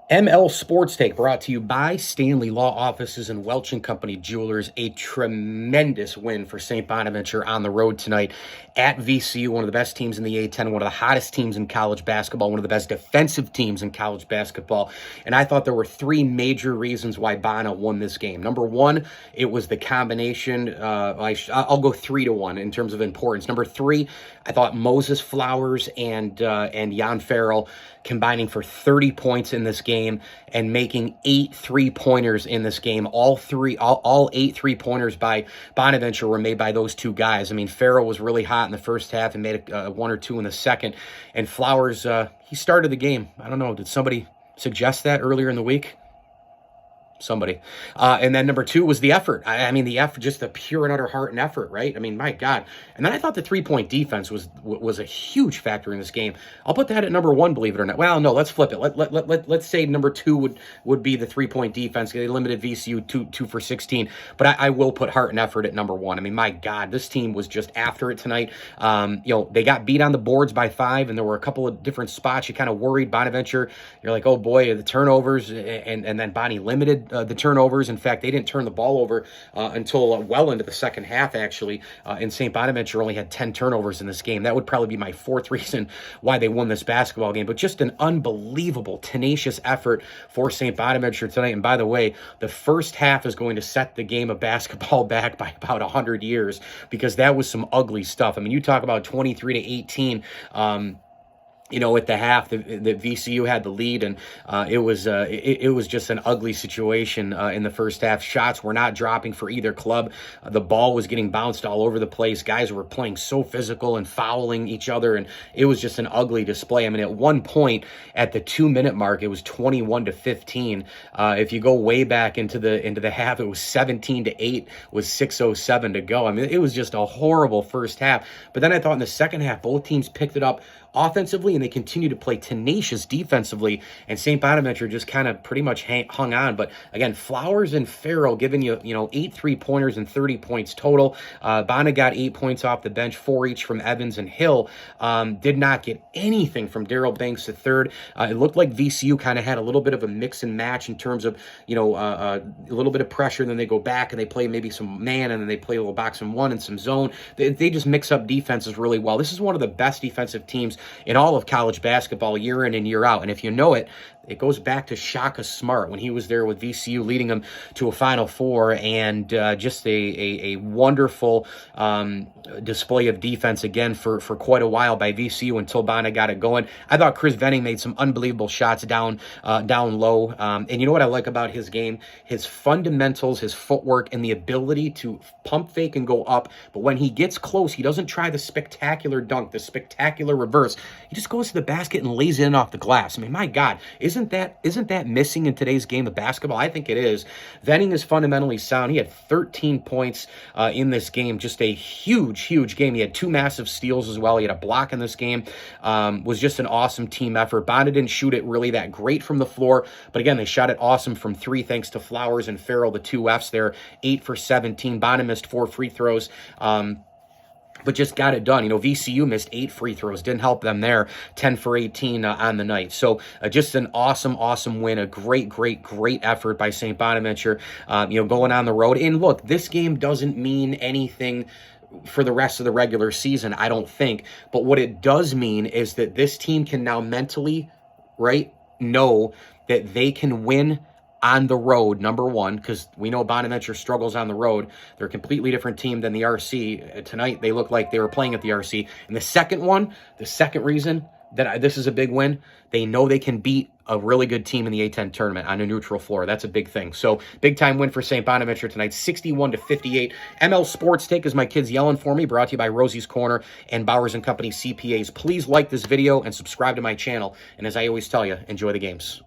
ML Sports Take brought to you by Stanley Law Offices and Welch and Company Jewelers. A tremendous win for St. Bonaventure on the road tonight at VCU, one of the best teams in the A-10, one of the hottest teams in college basketball, one of the best defensive teams in college basketball. And I thought there were three major reasons why Bona won this game. Number one, it was the combination. I'll go 3-1 in terms of importance. Number three, I thought Moses Flowers and Jan Farrell combining for 30 points in this game and making 8 3-pointers in this game. All 8 3-pointers by Bonaventure were made by those two guys. I mean, Farrell was really hot in the first half and made one or two in the second. And Flowers, he started the game. I don't know, did somebody suggest that earlier in the week? Somebody. And then number two was the effort. I mean, the effort, just the pure and utter heart and effort, right? I mean, my God. And then I thought the three-point defense was a huge factor in this game. I'll put that at number one, believe it or not. Well, no, let's flip it. Let's say number two would be the three-point defense. They limited VCU 2 for 16. But I will put heart and effort at number one. I mean, my God, this team was just after it tonight. They got beat on the boards by 5, and there were a couple of different spots. You kind of worried Bonaventure. You're like, oh boy, the turnovers, and then Bonnie limited the turnovers. In fact, they didn't turn the ball over until well into the second half, actually. And St. Bonaventure only had 10 turnovers in this game. That would probably be my fourth reason why they won this basketball game. But just an unbelievable, tenacious effort for St. Bonaventure tonight. And by the way, the first half is going to set the game of basketball back by about 100 years because that was some ugly stuff. I mean, you talk about 23-18. At the half, the VCU had the lead, and it was just an ugly situation in the first half. Shots were not dropping for either club. The ball was getting bounced all over the place. Guys were playing so physical and fouling each other, and it was just an ugly display. I mean, at one point, at the 2-minute mark, it was 21-15. If you go way back into the half, it was 17-8 with 6:07 to go. I mean, it was just a horrible first half. But then I thought in the second half, both teams picked it up offensively, and they continue to play tenacious defensively, and St. Bonaventure just kind of pretty much hung on. But again, Flowers and Farrell giving you 8 3-pointers and 30 points total. Bona got 8 points off the bench, 4 each from Evans and Hill. Did not get anything from Daryl Banks III. It looked like VCU kind of had a little bit of a mix and match in terms of a little bit of pressure, and then they go back and they play maybe some man, and then they play a little box and one and some zone. They just mix up defenses really well. This is one of the best defensive teams in all of college basketball year in and year out. And if you know it, it goes back to Shaka Smart when he was there with VCU, leading them to a Final Four, and just a wonderful display of defense again for quite a while by VCU until Bona got it going. I thought Chris Venning made some unbelievable shots down low. And you know what I like about his game? His fundamentals, his footwork, and the ability to pump fake and go up. But when he gets close, he doesn't try the spectacular dunk, the spectacular reverse. He just goes to the basket and lays it in off the glass. I mean, my God, isn't that missing in today's game of basketball? I think it is. Venning is fundamentally sound. He had 13 points in this game. Just a huge game. He had 2 massive steals as well. He had a block in this game. Was just an awesome team effort. Bona didn't shoot it really that great from the floor, but again, they shot it awesome from 3 thanks to Flowers and Farrell, the 2 Fs there, 8 for 17. Bona missed 4 free throws. But just got it done. VCU missed 8 free throws. Didn't help them there. 10 for 18 on the night. So just an awesome win. A great effort by St. Bonaventure, going on the road. And look, this game doesn't mean anything for the rest of the regular season, I don't think. But what it does mean is that this team can now mentally, right, know that they can win on the road, number one, because we know Bonaventure struggles on the road. They're a completely different team than the RC. Tonight, they look like they were playing at the RC. And the second reason that this is a big win, they know they can beat a really good team in the A-10 tournament on a neutral floor. That's a big thing. So, big-time win for St. Bonaventure tonight, 61-58. ML Sports Take is my kids yelling for me, brought to you by Rosie's Corner and Bowers & Company CPAs. Please like this video and subscribe to my channel. And as I always tell you, enjoy the games.